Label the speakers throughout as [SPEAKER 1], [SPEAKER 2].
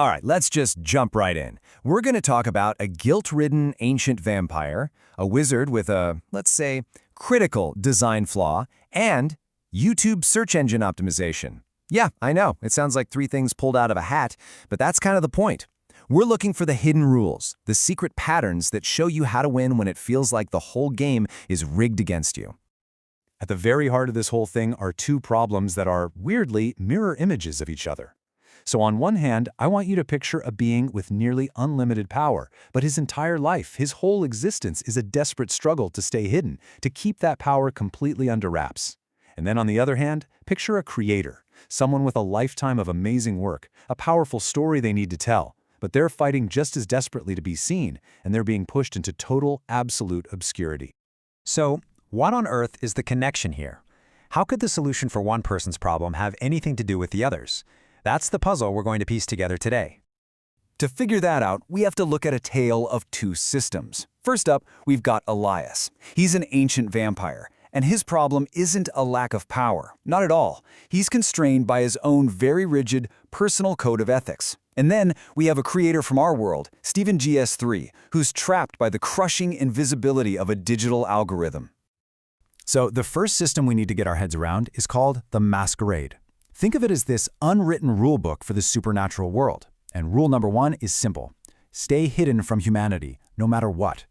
[SPEAKER 1] All right, let's just jump right in. We're going to talk about a guilt-ridden ancient vampire, a wizard with a, let's say, critical design flaw, and YouTube search engine optimization. Yeah, I know, it sounds like three things pulled out of a hat, but that's kind of the point. We're looking for the hidden rules, the secret patterns that show you how to win when it feels like the whole game is rigged against you.
[SPEAKER 2] At the very heart of this whole thing are two problems that are, weirdly, mirror images of each other. So on one hand, I want you to picture a being with nearly unlimited power, but his entire life, his whole existence is a desperate struggle to stay hidden, to keep that power completely under wraps. And then on the other hand, picture a creator, someone with a lifetime of amazing work, a powerful story they need to tell, but they're fighting just as desperately to be seen, and they're being pushed into total, absolute obscurity.
[SPEAKER 3] So, what on earth is the connection here? How could the solution for one person's problem have anything to do with the others? That's the puzzle we're going to piece together today.
[SPEAKER 1] To figure that out, we have to look at a tale of two systems. First up, we've got Elias. He's an ancient vampire, and his problem isn't a lack of power. Not at all. He's constrained by his own very rigid, personal code of ethics. And then we have a creator from our world, StephenGS3, who's trapped by the crushing invisibility of a digital algorithm.
[SPEAKER 2] So the first system we need to get our heads around is called the masquerade. Think of it as this unwritten rule book for the supernatural world. And rule number one is simple. Stay hidden from humanity, no matter what.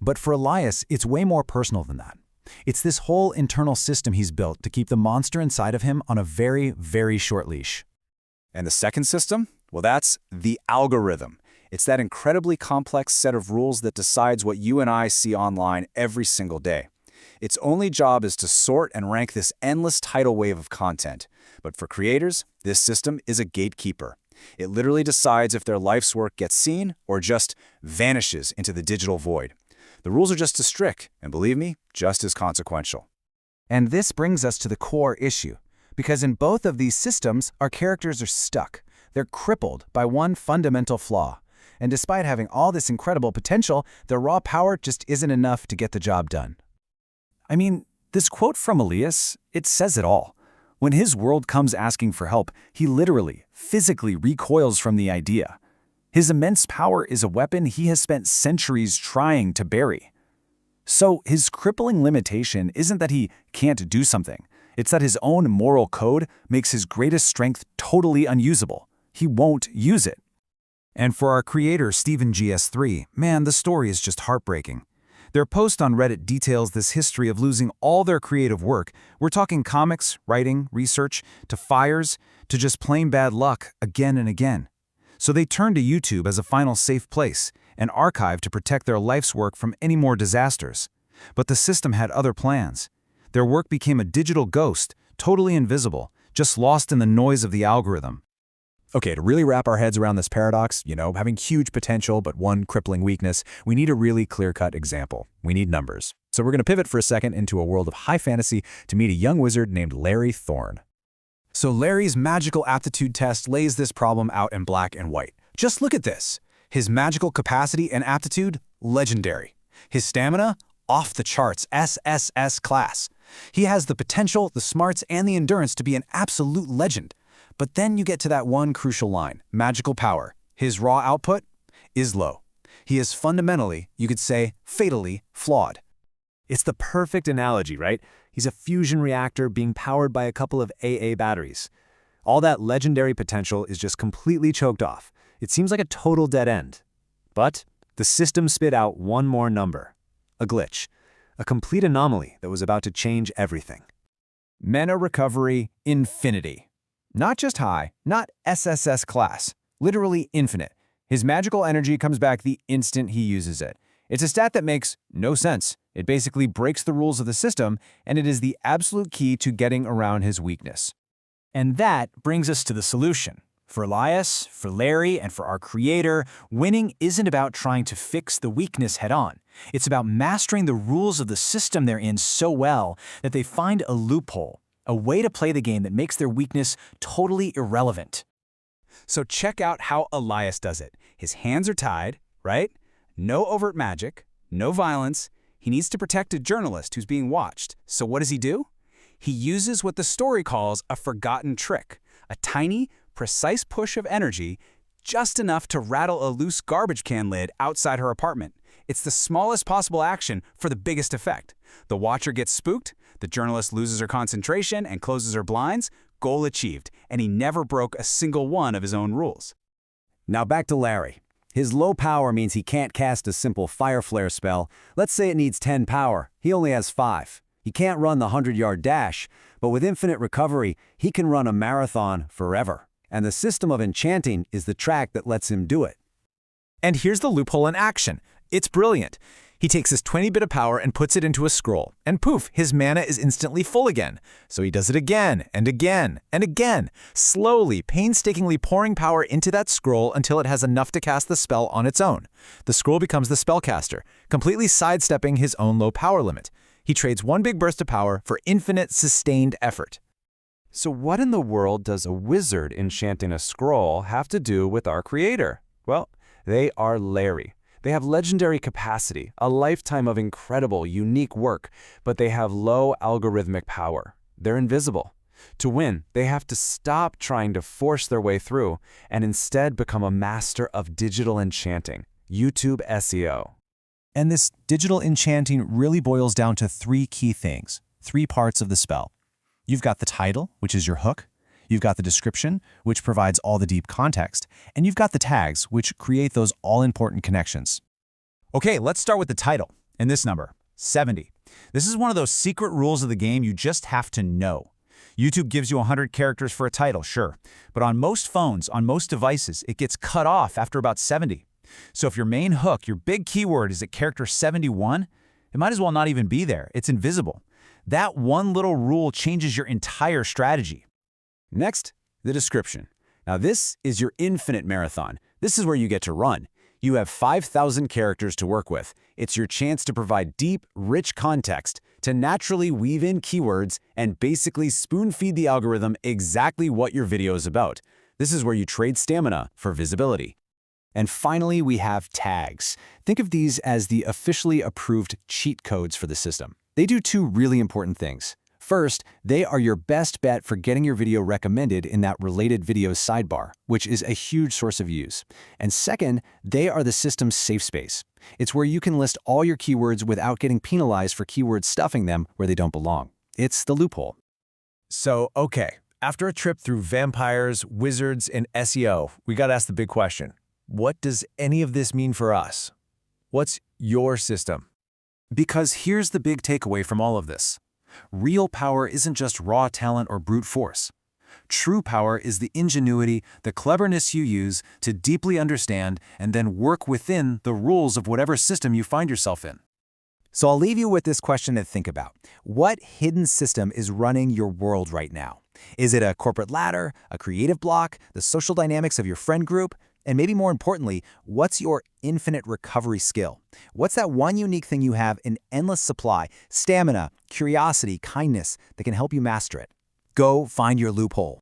[SPEAKER 2] But for Elias, it's way more personal than that. It's this whole internal system he's built to keep the monster inside of him on a very, very short leash.
[SPEAKER 4] And the second system? Well, that's the algorithm. It's that incredibly complex set of rules that decides what you and I see online every single day. Its only job is to sort and rank this endless tidal wave of content. But for creators, this system is a gatekeeper. It literally decides if their life's work gets seen or just vanishes into the digital void. The rules are just as strict, and believe me, just as consequential.
[SPEAKER 5] And this brings us to the core issue, because in both of these systems, our characters are stuck. They're crippled by one fundamental flaw. And despite having all this incredible potential, their raw power just isn't enough to get the job done.
[SPEAKER 1] I mean, this quote from Elias, it says it all. When his world comes asking for help, he literally, physically recoils from the idea. His immense power is a weapon he has spent centuries trying to bury. So his crippling limitation isn't that he can't do something. It's that his own moral code makes his greatest strength totally unusable. He won't use it.
[SPEAKER 5] And for our creator, StephenGS3, man, the story is just heartbreaking. Their post on Reddit details this history of losing all their creative work. We're talking comics, writing, research, to fires, to just plain bad luck again and again. So they turned to YouTube as a final safe place, an archive to protect their life's work from any more disasters. But the system had other plans. Their work became a digital ghost, totally invisible, just lost in the noise of the algorithm.
[SPEAKER 2] Okay, to really wrap our heads around this paradox, having huge potential but one crippling weakness, we need a really clear-cut example. We need numbers. So we're going to pivot for a second into a world of high fantasy to meet a young wizard named Larry Thorne. So Larry's magical aptitude test lays this problem out in black and white. Just look at this. His magical capacity and aptitude, legendary. His stamina, off the charts, SSS class. He has the potential, the smarts, and the endurance to be an absolute legend. But then you get to that one crucial line, magical power. His raw output is low. He is fundamentally, you could say, fatally flawed.
[SPEAKER 3] It's the perfect analogy, right? He's a fusion reactor being powered by a couple of AA batteries. All that legendary potential is just completely choked off. It seems like a total dead end. But the system spit out one more number, a glitch, a complete anomaly that was about to change everything.
[SPEAKER 1] Mana recovery infinity. Not just high, not SSS class, literally infinite. His magical energy comes back the instant he uses it. It's a stat that makes no sense. It basically breaks the rules of the system, and it is the absolute key to getting around his weakness.
[SPEAKER 6] And that brings us to the solution. For Elias, for Larry, and for our creator, winning isn't about trying to fix the weakness head-on. It's about mastering the rules of the system they're in so well that they find a loophole, a way to play the game that makes their weakness totally irrelevant.
[SPEAKER 4] So check out how Elias does it. His hands are tied, right? No overt magic, no violence. He needs to protect a journalist who's being watched. So what does he do? He uses what the story calls a forgotten trick, a tiny, precise push of energy just enough to rattle a loose garbage can lid outside her apartment. It's the smallest possible action for the biggest effect. The watcher gets spooked, the journalist loses her concentration and closes her blinds, goal achieved, and he never broke a single one of his own rules.
[SPEAKER 3] Now back to Larry. His low power means he can't cast a simple fire flare spell. Let's say it needs 10 power. He only has 5. He can't run the 100-yard dash, but with infinite recovery, he can run a marathon forever. And the system of enchanting is the track that lets him do it.
[SPEAKER 2] And here's the loophole in action. It's brilliant. He takes his 20 bit of power and puts it into a scroll, and poof, his mana is instantly full again. So he does it again and again and again, slowly, painstakingly pouring power into that scroll until it has enough to cast the spell on its own. The scroll becomes the spellcaster, completely sidestepping his own low power limit. He trades one big burst of power for infinite sustained effort.
[SPEAKER 4] So what in the world does a wizard enchanting a scroll have to do with our creator? Well, they are Larry. They have legendary capacity, a lifetime of incredible, unique work, but they have low algorithmic power. They're invisible. To win, they have to stop trying to force their way through and instead become a master of digital enchanting, YouTube SEO.
[SPEAKER 1] And this digital enchanting really boils down to 3 key things, 3 parts of the spell. You've got the title, which is your hook. You've got the description, which provides all the deep context. And you've got the tags, which create those all-important connections.
[SPEAKER 5] Okay, let's start with the title, and this number, 70. This is one of those secret rules of the game you just have to know. YouTube gives you 100 characters for a title, sure, but on most phones, on most devices, it gets cut off after about 70. So if your main hook, your big keyword is at character 71, it might as well not even be there. It's invisible. That one little rule changes your entire strategy.
[SPEAKER 3] Next, the description. Now this is your infinite marathon. This is where you get to run. You have 5,000 characters to work with. It's your chance to provide deep, rich context, to naturally weave in keywords and basically spoon-feed the algorithm exactly what your video is about. This is where you trade stamina for visibility. And finally, we have tags. Think of these as the officially approved cheat codes for the system. They do 2 really important things. First, they are your best bet for getting your video recommended in that related videos sidebar, which is a huge source of views. And second, they are the system's safe space. It's where you can list all your keywords without getting penalized for keywords stuffing them where they don't belong. It's the loophole.
[SPEAKER 2] So, okay, after a trip through vampires, wizards, and SEO, we gotta ask the big question. What does any of this mean for us? What's your system?
[SPEAKER 1] Because here's the big takeaway from all of this. Real power isn't just raw talent or brute force. True power is the ingenuity, the cleverness you use to deeply understand and then work within the rules of whatever system you find yourself in.
[SPEAKER 3] So I'll leave you with this question to think about. What hidden system is running your world right now? Is it a corporate ladder, a creative block, the social dynamics of your friend group? And maybe more importantly, what's your infinite recovery skill? What's that one unique thing you have in endless supply, stamina, curiosity, kindness that can help you master it? Go find your loophole.